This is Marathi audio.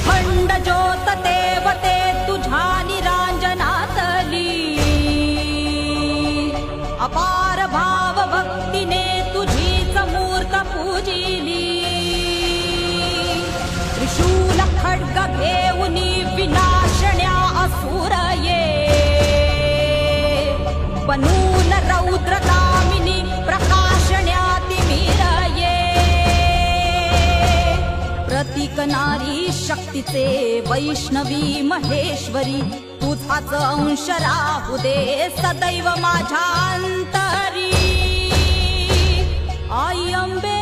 अखंड ज्योत देवते तुझ्या निरांजनातली, अपार भाव भक्तीने तुझीच मूर्त पूजिली। त्रिशूल खड्ग घेऊनी विनाशण्या असुर ये, बनून रौद्रगामिनी प्रकाशण्या तिमिर ये। प्रतीक नारी शक्तीचे वैष्णवी महेश्वरी, तुझाच अंश राहू दे सदैव माझ्या अंतरी। आई अंबे